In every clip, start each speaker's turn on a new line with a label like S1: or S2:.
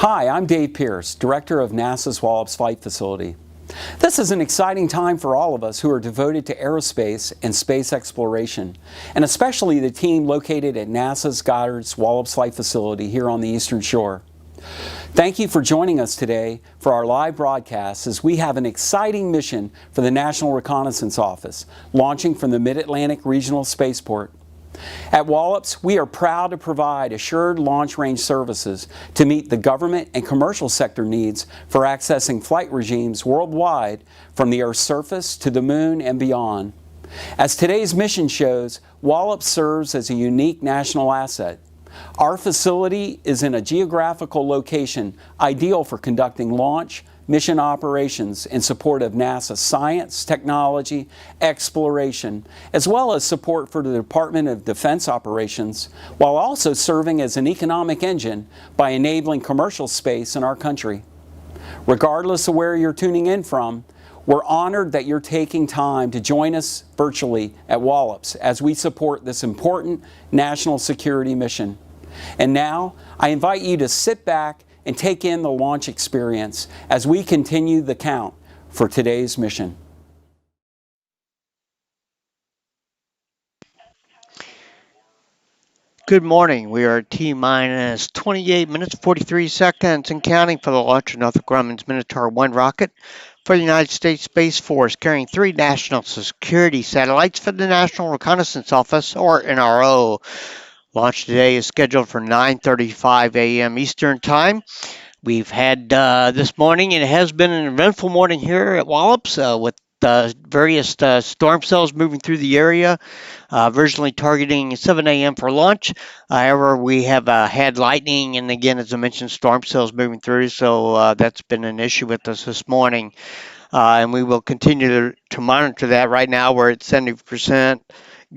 S1: Hi, I'm Dave Pierce, Director of NASA's Wallops Flight Facility. This is an exciting time for all of us who are devoted to aerospace and space exploration, and especially the team located at NASA's Goddard's Wallops Flight Facility here on the Eastern Shore. Thank you for joining us today for our live broadcast as we have an exciting mission for the National Reconnaissance Office, launching from the Mid-Atlantic Regional Spaceport. At Wallops, we are proud to provide assured launch range services to meet the government and commercial sector needs for accessing flight regimes worldwide from the Earth's surface to the Moon and beyond. As today's mission shows, Wallops serves as a unique national asset. Our facility is in a geographical location ideal for conducting launch, mission operations in support of NASA science, technology, exploration, as well as support for the Department of Defense operations, while also serving as an economic engine by enabling commercial space in our country. Regardless of where you're tuning in from, we're honored that you're taking time to join us virtually at Wallops as we support this important national security mission. And now, I invite you to sit back and take in the launch experience as we continue the count for today's mission.
S2: Good morning. We are T-minus 28 minutes, 43 seconds and counting for the launch of Northrop Grumman's Minotaur 1 rocket for the United States Space Force, carrying 3 national security satellites for the National Reconnaissance Office, or NRO. Launch today is scheduled for 9:35 a.m. Eastern Time. We've had this morning, and it has been an eventful morning here at Wallops with various storm cells moving through the area, originally targeting 7 a.m. for launch. However, we have had lightning and, again, as I mentioned, storm cells moving through, so that's been an issue with us this morning. And we will continue to monitor that. Right now, we're at 70%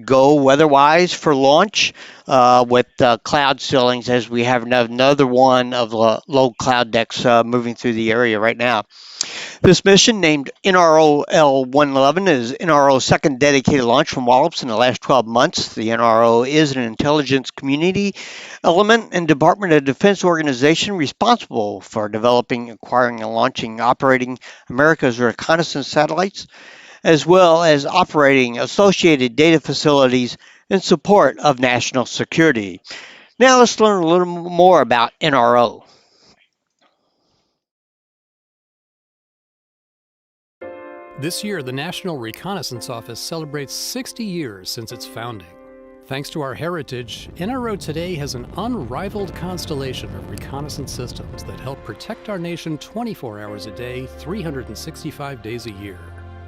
S2: go weather-wise for launch with cloud ceilings, as we have another one of the low cloud decks moving through the area right now. This mission, named NRO L-111, is NRO's second dedicated launch from Wallops in the last 12 months. The NRO is an intelligence community element and Department of Defense organization responsible for developing, acquiring, and launching operating America's reconnaissance satellites, as well as operating associated data facilities in support of national security. Now let's learn a little more about NRO.
S3: This year, the National Reconnaissance Office celebrates 60 years since its founding. Thanks to our heritage, NRO today has an unrivaled constellation of reconnaissance systems that help protect our nation 24 hours a day, 365 days a year.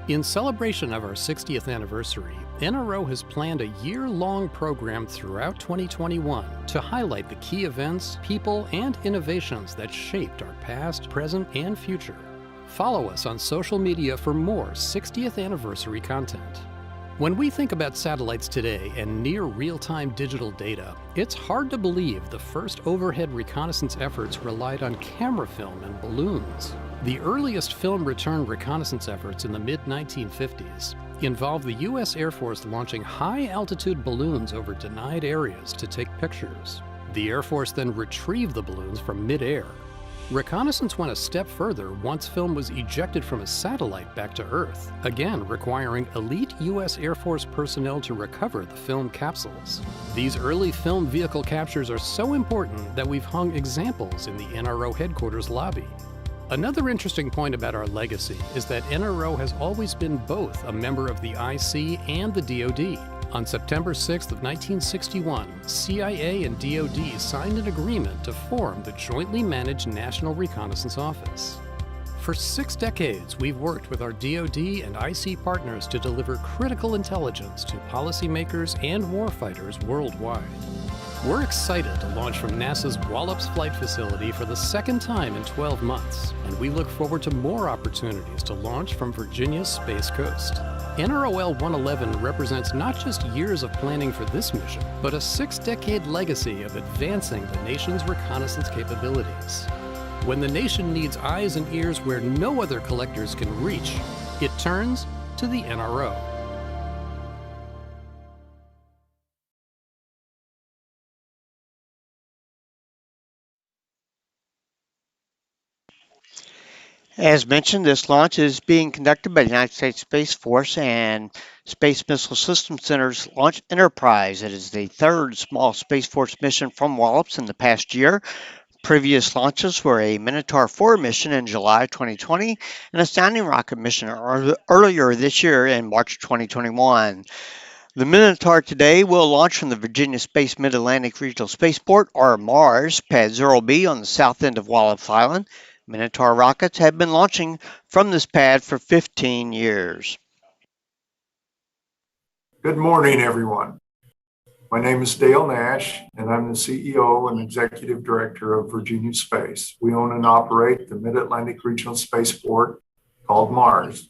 S3: In celebration of our 60th anniversary, NRO has planned a year-long program throughout 2021 to highlight the key events, people, and innovations that shaped our past, present, and future. Follow us on social media for more 60th anniversary content. When we think about satellites today and near real-time digital data, it's hard to believe the first overhead reconnaissance efforts relied on camera film and balloons. The earliest film return reconnaissance efforts in the mid-1950s involved the U.S. Air Force launching high-altitude balloons over denied areas to take pictures. The Air Force then retrieved the balloons from mid-air. Reconnaissance went a step further once film was ejected from a satellite back to Earth, again requiring elite U.S. Air Force personnel to recover the film capsules. These early film vehicle captures are so important that we've hung examples in the NRO headquarters lobby. Another interesting point about our legacy is that NRO has always been both a member of the IC and the DoD. On September 6th of 1961, CIA and DoD signed an agreement to form the jointly managed National Reconnaissance Office. For 6 decades, we've worked with our DoD and IC partners to deliver critical intelligence to policymakers and warfighters worldwide. We're excited to launch from NASA's Wallops Flight Facility for the second time in 12 months, and we look forward to more opportunities to launch from Virginia's Space Coast. NRO L-111 represents not just years of planning for this mission, but a 6-decade legacy of advancing the nation's reconnaissance capabilities. When the nation needs eyes and ears where no other collectors can reach, it turns to the NRO.
S2: As mentioned, this launch is being conducted by the United States Space Force and Space Missile Systems Center's Launch Enterprise. It is the third small Space Force mission from Wallops in the past year. Previous launches were a Minotaur 4 mission in July 2020 and a Sounding Rocket mission earlier this year in March 2021. The Minotaur today will launch from the Virginia Space Mid-Atlantic Regional Spaceport, or MARS, Pad 0B on the south end of Wallops Island. Minotaur rockets have been launching from this pad for 15 years.
S4: Good morning, everyone. My name is Dale Nash, and I'm the CEO and Executive Director of Virginia Space. We own and operate the Mid-Atlantic Regional Spaceport called MARS.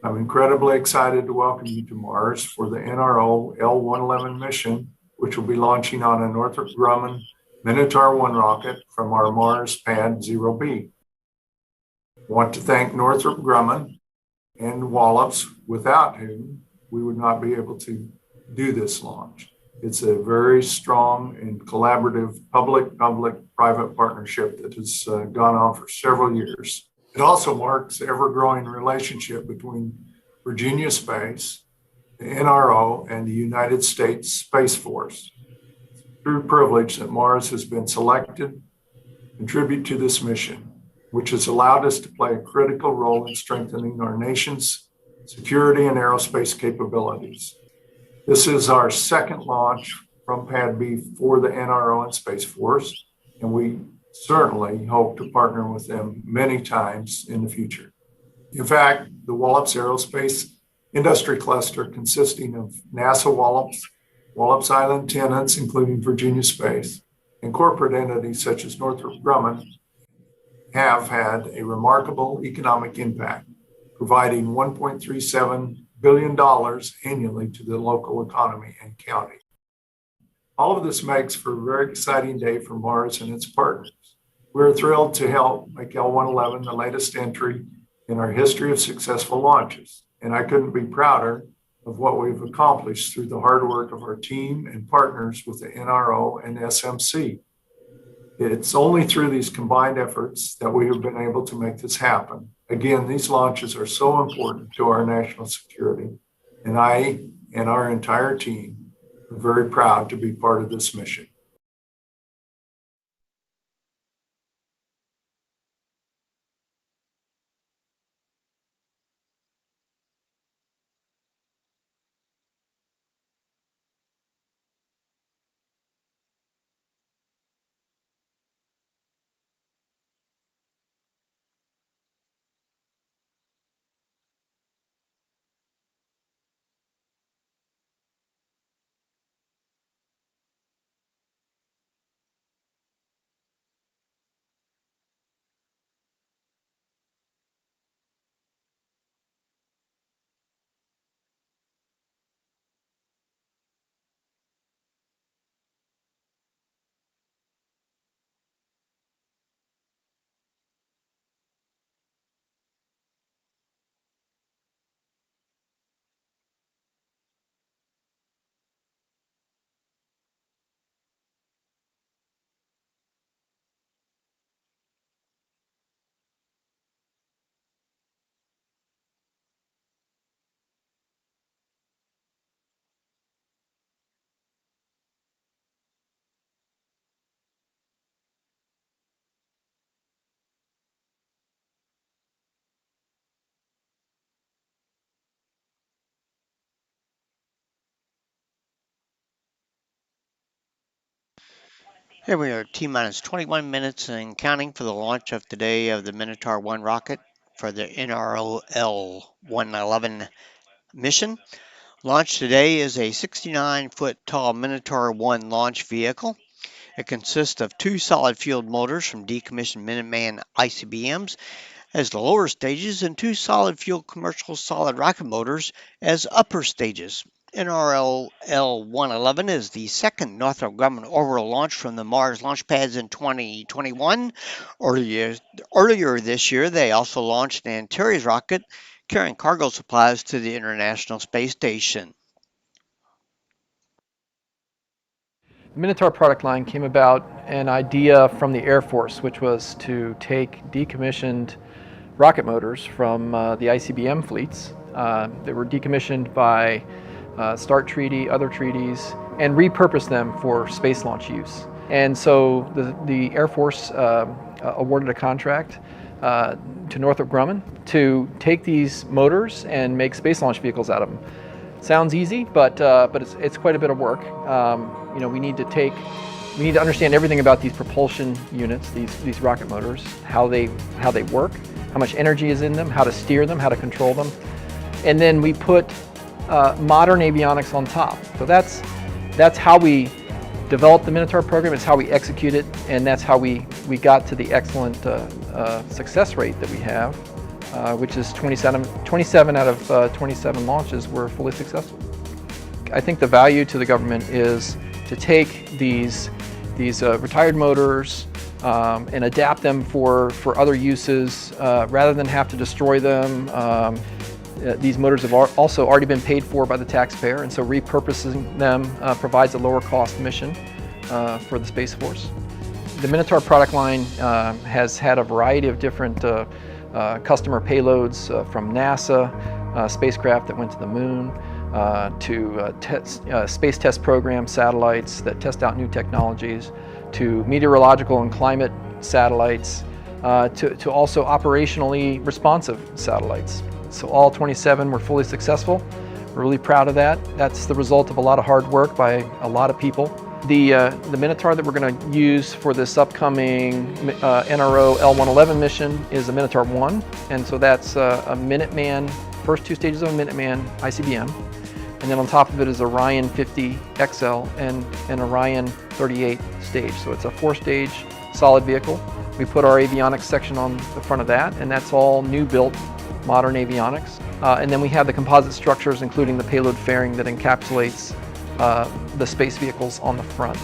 S4: I'm incredibly excited to welcome you to Mars for the NRO L-111 mission, which will be launching on a Northrop Grumman Minotaur 1 rocket from our Mars Pad 0B. I want to thank Northrop Grumman and Wallops, without whom we would not be able to do this launch. It's a very strong and collaborative public-private partnership that has gone on for several years. It also marks the ever-growing relationship between Virginia Space, the NRO, and the United States Space Force. It's a true privilege that Mars has been selected to contribute to this mission, which has allowed us to play a critical role in strengthening our nation's security and aerospace capabilities. This is our second launch from Pad B for the NRO and Space Force, and we certainly hope to partner with them many times in the future. In fact, the Wallops Aerospace Industry Cluster, consisting of NASA Wallops, Wallops Island tenants, including Virginia Space, and corporate entities such as Northrop Grumman, have had a remarkable economic impact, providing $1.37 billion annually to the local economy and county. All of this makes for a very exciting day for Mars and its partners. We're thrilled to help make L-111 the latest entry in our history of successful launches, and I couldn't be prouder of what we've accomplished through the hard work of our team and partners with the NRO and SMC. It's only through these combined efforts that we have been able to make this happen. Again, these launches are so important to our national security, and I and our entire team are very proud to be part of this mission.
S2: Here we are, T-minus 21 minutes and counting for the launch of today of the Minotaur 1 rocket for the NRO L-111 mission. Launch today is a 69-foot tall Minotaur 1 launch vehicle. It consists of two solid-fueled motors from decommissioned Minuteman ICBMs as the lower stages and two solid-fuel commercial solid rocket motors as upper stages. NRO L-111 is the second Northrop Grumman orbital launch from the Mars launch pads in 2021. Earlier this year, they also launched an Antares rocket carrying cargo supplies to the International Space Station.
S5: The Minotaur product line came about an idea from the Air Force, which was to take decommissioned rocket motors from the ICBM fleets. They were decommissioned by START treaty, other treaties, and repurposed them for space launch use. And so the Air Force awarded a contract to Northrop Grumman to take these motors and make space launch vehicles out of them. Sounds easy, but it's quite a bit of work. We need to understand everything about these propulsion units, these rocket motors, how they work, how much energy is in them, how to steer them, how to control them, and then we put modern avionics on top. So that's how we developed the Minotaur program. It's how we execute it, and that's how we got to the excellent success rate that we have, which is 27 out of 27 launches were fully successful. I think the value to the government is to take these retired motors and adapt them for other uses rather than have to destroy them. These motors have also already been paid for by the taxpayer, and so repurposing them provides a lower cost mission for the Space Force. The Minotaur product line has had a variety of different customer payloads from NASA, spacecraft that went to the moon, to space test program satellites that test out new technologies, to meteorological and climate satellites, to also operationally responsive satellites. So all 27 were fully successful. We're really proud of that. That's the result of a lot of hard work by a lot of people. The Minotaur that we're going to use for this upcoming NRO L-111 mission is a Minotaur 1, and so that's a Minuteman, first two stages of a Minuteman ICBM, and then on top of it is a Orion 50 XL and an Orion 38 stage. So it's a 4-stage solid vehicle. We put our avionics section on the front of that, and that's all new built modern avionics. And then we have the composite structures, including the payload fairing that encapsulates the space vehicles on the front.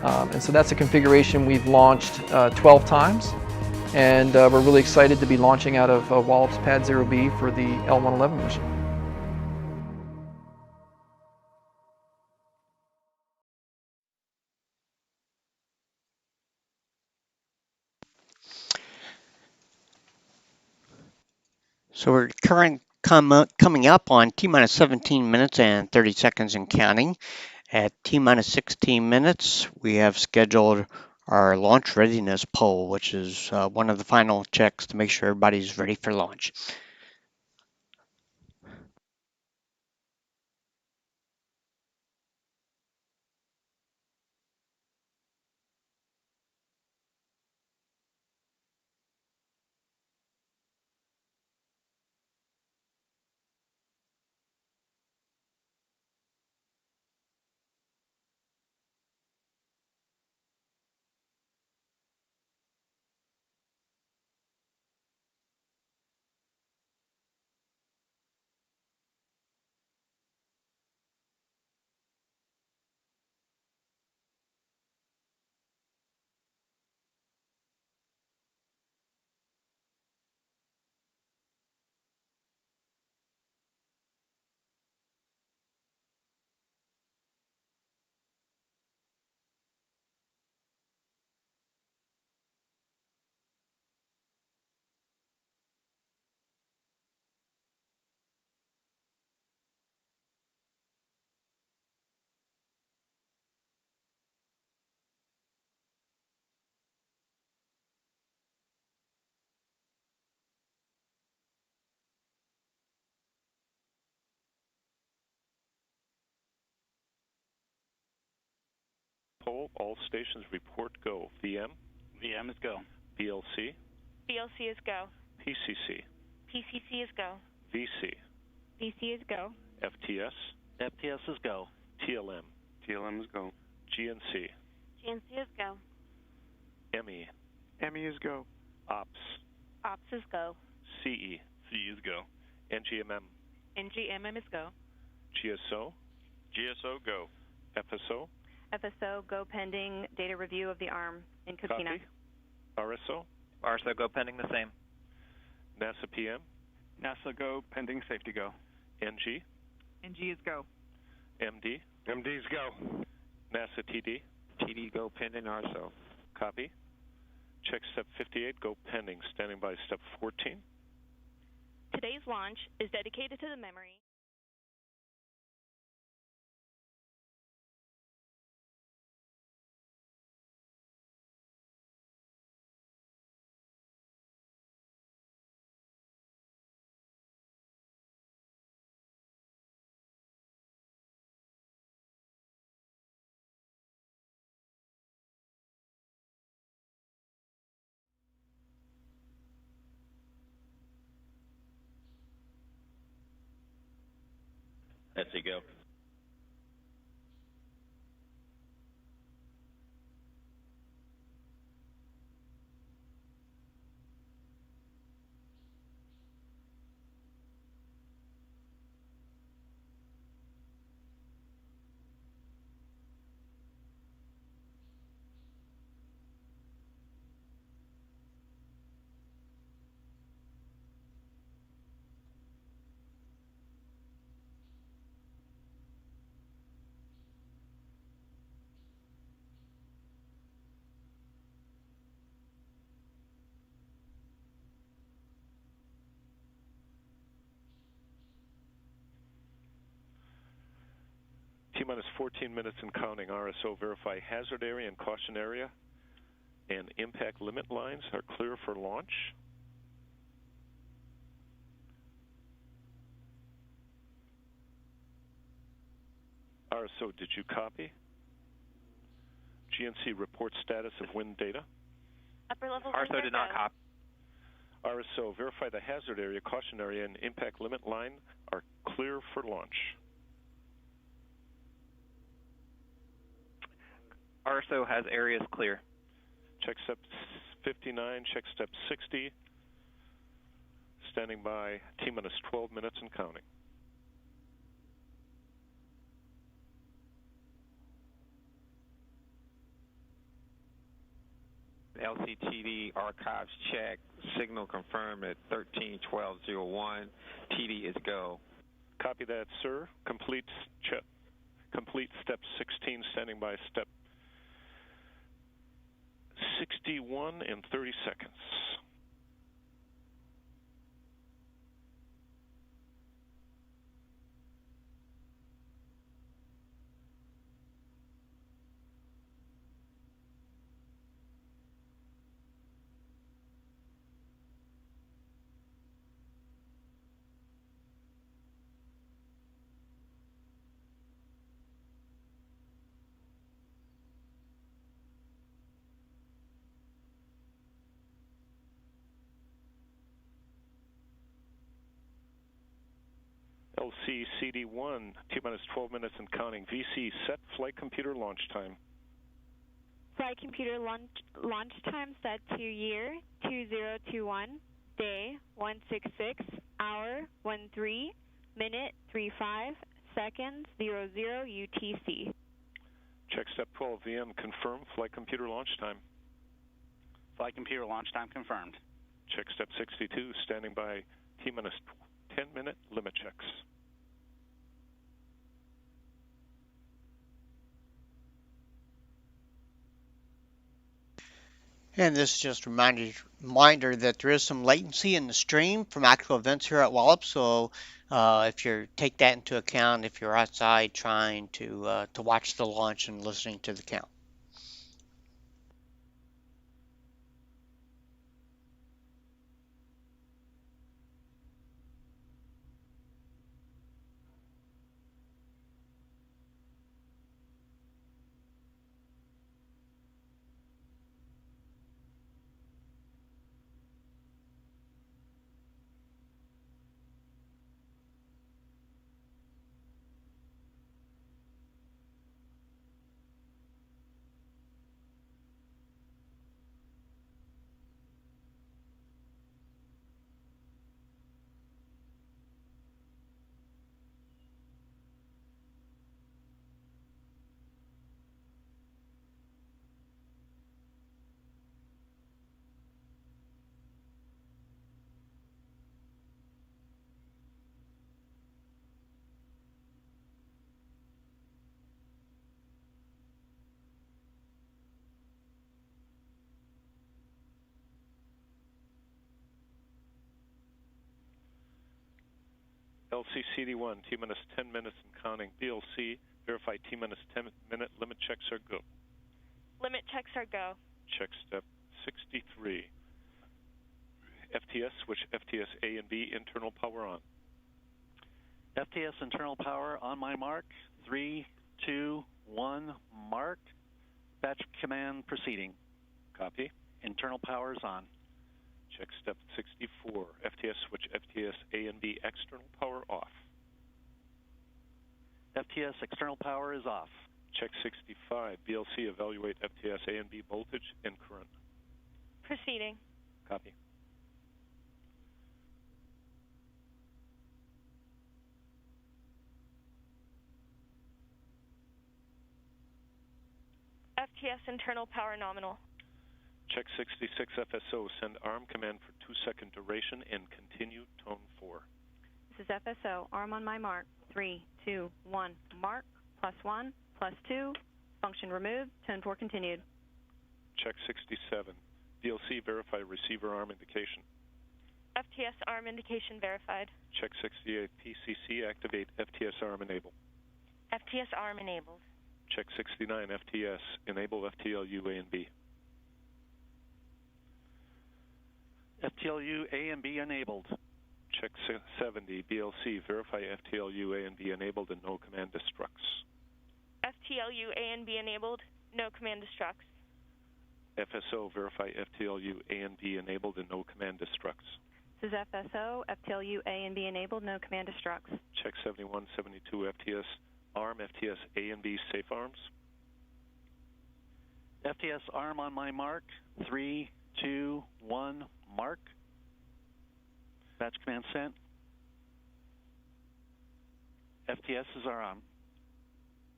S5: And so that's a configuration we've launched 12 times, and we're really excited to be launching out of Wallops Pad 0B for the L-111 mission.
S2: So we're coming up on T-minus 17 minutes and 30 seconds and counting. At T-minus 16 minutes, we have scheduled our launch readiness poll, which is one of the final checks to make sure everybody's ready for launch.
S6: Poll, all stations report go. VM?
S7: VM is go.
S6: BLC?
S8: BLC is go.
S6: PCC?
S8: PCC is go.
S6: VC?
S8: VC is go.
S6: FTS?
S7: FTS is go.
S6: TLM?
S7: TLM is go.
S6: GNC?
S8: GNC is go.
S6: ME?
S7: ME is go.
S6: OPS?
S8: Ops is go.
S6: CE?
S7: CE is go.
S6: NGMM?
S8: NGMM is go.
S6: GSO?
S7: GSO go.
S6: FSO?
S8: FSO go pending data review of the ARM in Coquina.
S6: Copy. RSO?
S7: RSO go pending the same.
S6: NASA PM?
S7: NASA go pending safety go.
S6: NG?
S8: NG is go.
S6: MD?
S7: MD is go.
S6: NASA TD?
S7: TD go pending RSO.
S6: Copy. Check step 58, go pending, standing by step 14.
S8: Today's launch is dedicated to the memory.
S7: That's a go.
S6: T-minus 14 minutes and counting. RSO, verify hazard area and caution area and impact limit lines are clear for launch. RSO, did you copy? GNC, report status of wind data.
S8: Upper level
S7: RSO did not copy.
S6: RSO, verify the hazard area, caution area, and impact limit line are clear for launch.
S7: RSO has areas clear.
S6: Check step 59, check step 60. Standing by, T-minus 12 minutes and counting.
S9: LCTD archives check, signal confirmed at 131201. TD is go.
S6: Copy that, sir. Complete step 16, standing by step 61 in 30 seconds. LC CD1, T-minus 12 minutes and counting. VC, set flight computer launch time.
S8: Flight computer launch time set to year 2021, day 166, hour 13, minute 35, seconds 00 UTC.
S6: Check step 12 VM, confirm flight computer launch time.
S7: Flight computer launch time confirmed.
S6: Check step 62, standing by T-minus 10-minute limit checks.
S2: And this is just a reminder that there is some latency in the stream from actual events here at Wallops. So if you take that into account, if you're outside trying to watch the launch and listening to the count.
S6: LCCD1, T-minus 10 minutes and counting. BLC, verify T-minus 10-minute limit checks are go.
S8: Limit checks are go.
S6: Check step 63. FTS, switch FTS A and B, internal power on.
S10: FTS internal power on my mark. 3, 2, 1, mark. Batch command proceeding.
S6: Copy.
S10: Internal power is on.
S6: Check step 64. FTS, switch FTS A and B, external power off.
S10: FTS external power is off.
S6: Check 65. BLC, evaluate FTS A and B voltage and current.
S8: Proceeding.
S6: Copy.
S8: FTS internal power nominal.
S6: Check 66 FSO. Send ARM command for 2-second duration and continue tone 4.
S8: This is FSO. Arm on my mark. 3, 2, 1. Mark. +1, +2. Function removed. Tone 4 continued.
S6: Check 67. DLC, verify receiver ARM indication.
S8: FTS arm indication verified.
S6: Check 68. PCC, activate FTS ARM enable.
S8: FTS arm enabled.
S6: Check 69. FTS, enable FTLU A and B.
S10: FTLU A and B enabled.
S6: Check 70. BLC, verify FTLU A and B enabled and no command destructs.
S8: FTLU A and B enabled. No command destructs.
S6: FSO, verify FTLU A and B enabled and no command destructs.
S8: This is FSO. FTLU A and B enabled. No command destructs.
S6: Check 71, 72. FTS ARM, FTS A and B safe arms.
S10: FTS arm on my mark. 3, 2, 1, mark. Batch command sent. FTSs are on.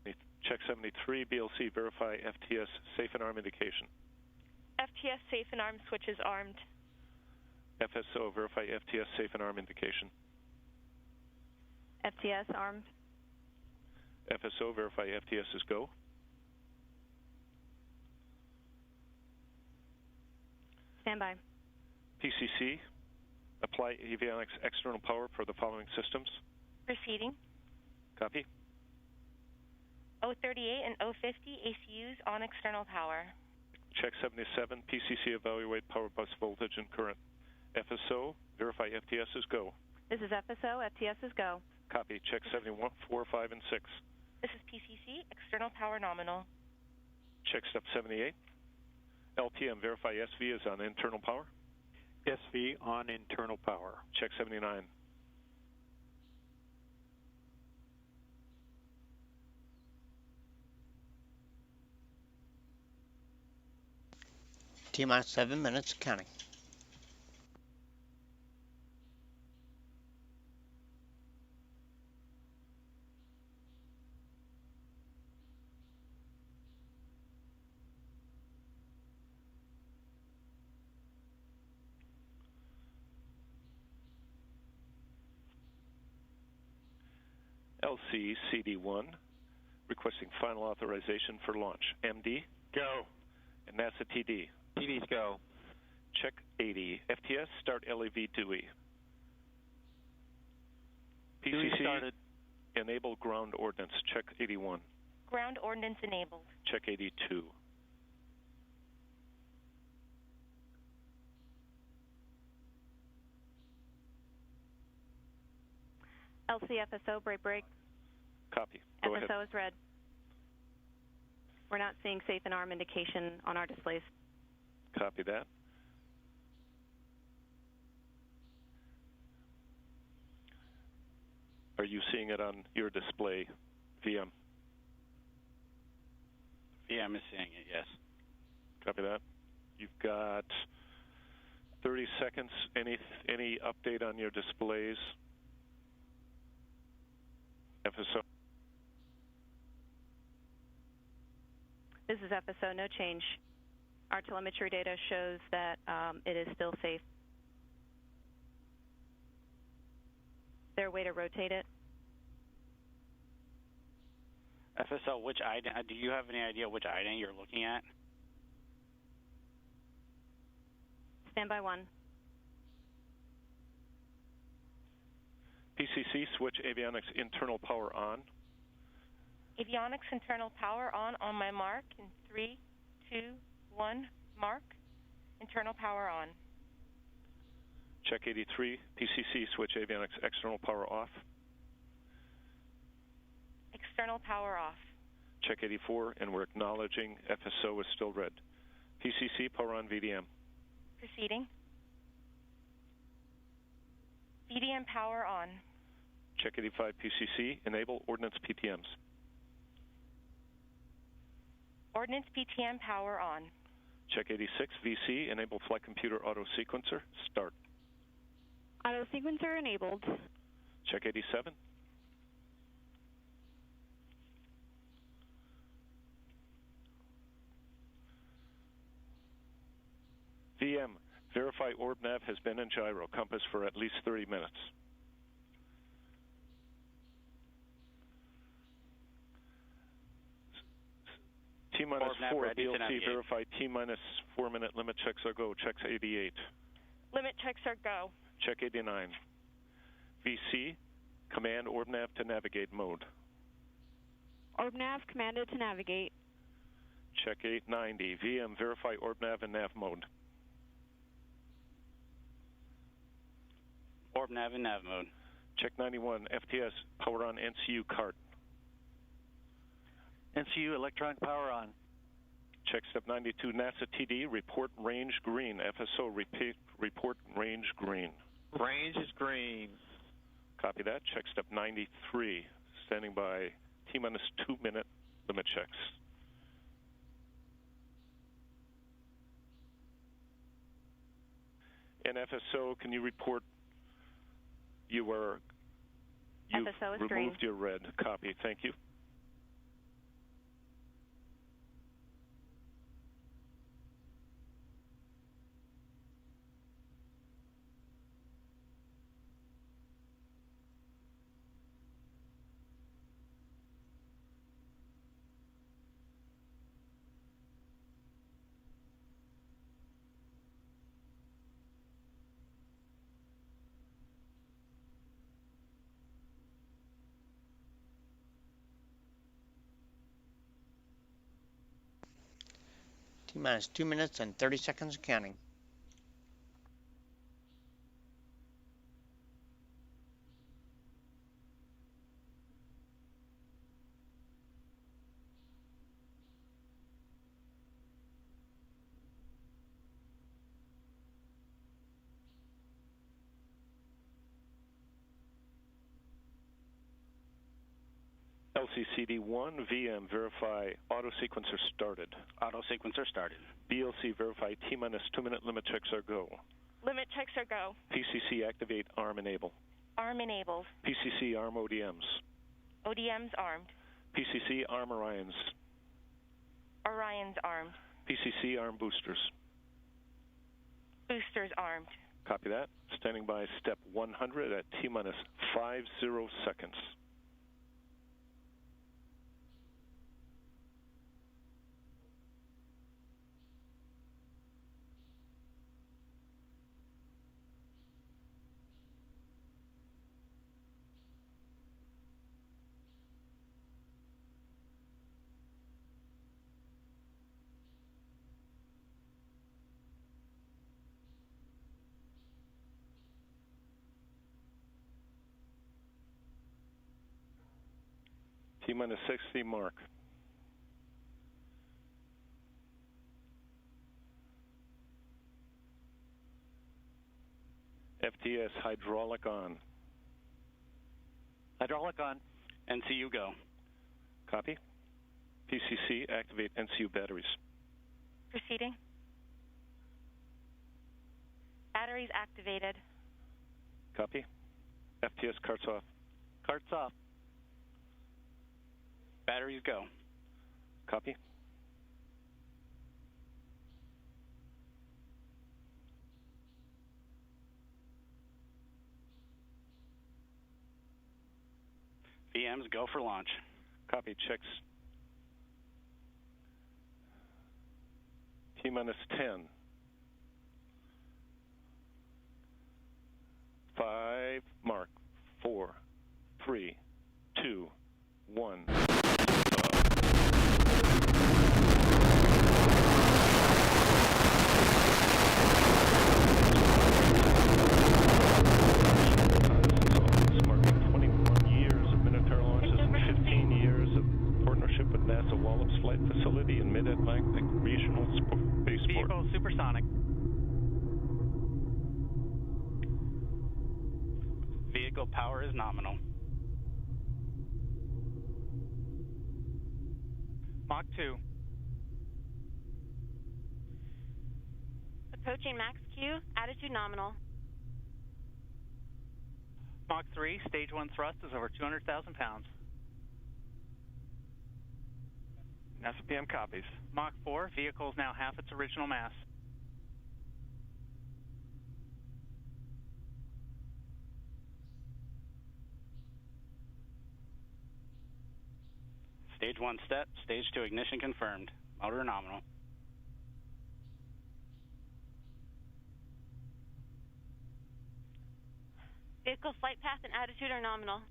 S6: Check 73. BLC, verify FTS safe and arm indication.
S8: FTS safe and arm switch is armed.
S6: FSO, verify FTS safe and arm indication.
S8: FTS armed.
S6: FSO, verify FTS is go.
S8: Stand by.
S6: PCC, apply avionics external power for the following systems.
S8: Proceeding.
S6: Copy.
S8: O38 and O50 ACUs on external power.
S6: Check 77. PCC, evaluate power bus voltage and current. FSO, verify FTS is go.
S8: This is FSO. FTS is go.
S6: Copy. Check 71, 4, 5, and 6.
S8: This is PCC. External power nominal.
S6: Check step 78. LTM, verify SV is on internal power.
S11: SV on internal power.
S6: Check 79.
S2: T-minus 7 minutes, counting.
S6: LC CD1, requesting final authorization for launch. MD?
S9: Go.
S6: And NASA TD?
S9: TD's go.
S6: Check 80. FTS, start LAV DUI. PCC,
S10: started.
S6: enable ground ordnance. Check 81.
S8: Ground ordnance enabled.
S6: Check 82.
S8: LCFSO break.
S6: Copy. Go ahead.
S8: FSO is red. We're not seeing safe and arm indication on our displays.
S6: Copy that. Are you seeing it on your display, VM?
S7: VM is seeing it, yes.
S6: Copy that. You've got 30 seconds. Any update on your displays? FSO.
S8: This is FSO, no change. Our telemetry data shows that it is still safe. Is there a way to rotate it?
S7: FSO, which IDA, do you have any idea which IDA you're looking at?
S8: Standby 1.
S6: PCC, switch avionics internal power on.
S12: Avionics internal power on my mark in 3, 2, 1, mark. Internal power on.
S6: Check 83, PCC, switch avionics external power off.
S12: External power off.
S6: Check 84, and we're acknowledging FSO is still red. PCC, power on VDM.
S12: Proceeding. VDM power on.
S6: Check 85, PCC, enable ordnance PTMs.
S12: Ordnance PTM power on.
S6: Check 86, VC, enable flight computer auto sequencer, start.
S8: Auto sequencer enabled.
S6: Check 87. VM, verify orb nav has been in gyro compass for at least 30 minutes. T-minus 4, BLC, verify T-minus 4-minute limit checks are go. Checks 88.
S12: Limit checks are go.
S6: Check 89. VC, command orb nav to navigate mode.
S8: Orb nav commanded to navigate.
S6: Check 890. VM, verify orb nav and nav mode.
S7: Orb nav in nav mode.
S6: Check 91. FTS, power on NCU cart.
S10: NCU electronic power on.
S6: Check step 92. NASA TD, report range green. FSO, repeat, report range green.
S9: Range is green.
S6: Copy that. Check step 93. Standing by T-minus 2-minute limit checks. And FSO, can you report you've
S8: FSO is
S6: removed
S8: green.
S6: your red? Copy. Thank you.
S2: T-minus 2 minutes and 30 seconds counting.
S6: LCCD1, VM, verify auto sequencer started.
S7: Auto sequencer started.
S6: BLC, verify T-minus 2-minute limit checks are go.
S12: Limit checks are go.
S6: PCC, activate ARM enable.
S12: ARM enabled.
S6: PCC, ARM ODMs.
S12: ODMs armed.
S6: PCC, ARM Orions.
S12: Orion's armed.
S6: PCC, ARM boosters.
S12: Boosters armed.
S6: Copy that. Standing by step 100 at T-minus 50 seconds. T-minus 60 mark. FTS, hydraulic on.
S10: Hydraulic on.
S7: NCU go.
S6: Copy. PCC, activate NCU batteries.
S12: Proceeding. Batteries activated.
S6: Copy. FTS, carts off.
S10: Carts off.
S7: Batteries go.
S6: Copy.
S7: VMs go for launch.
S6: Copy. Checks. T-minus 10. 5, mark. 4, 3, 2, 1. Marking 21 years of Minotaur launches and 15 years of partnership with NASA Wallops Flight Facility and Mid-Atlantic Regional Spaceport.
S10: Vehicle supersonic.
S7: Vehicle power is nominal.
S10: Mach 2.
S8: Approaching max Q, attitude nominal.
S10: Mach 3, stage 1 thrust is over 200,000 pounds.
S9: NASA PM copies.
S10: Mach 4, vehicle is now half its original mass.
S7: Stage 1 set, stage 2 ignition confirmed. Motor nominal.
S8: Vehicle flight path and attitude are nominal.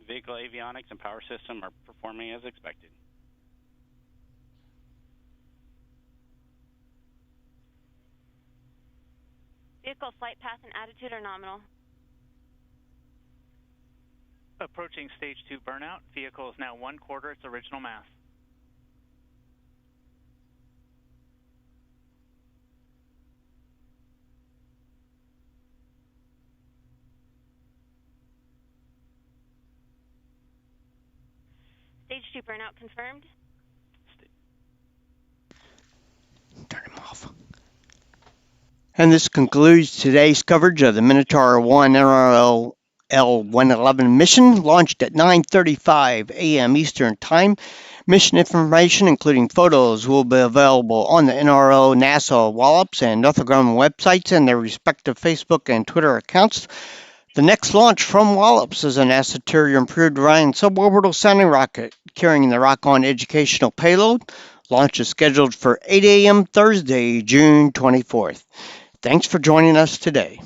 S7: Vehicle avionics and power system are performing as expected.
S8: Vehicle flight path and attitude are nominal.
S10: Approaching stage 2 burnout, vehicle is now 1/4 its original mass.
S8: Stage 2 burnout confirmed.
S2: Turn him off. And this concludes today's coverage of the Minotaur 1 NRO L-111 mission, launched at 9:35 a.m. Eastern Time. Mission information, including photos, will be available on the NRO, NASA, Wallops, and Northrop Grumman websites and their respective Facebook and Twitter accounts. The next launch from Wallops is a NASA Terrier-improved Orion suborbital sounding rocket carrying the Rock-On educational payload. Launch is scheduled for 8 a.m. Thursday, June 24th. Thanks for joining us today.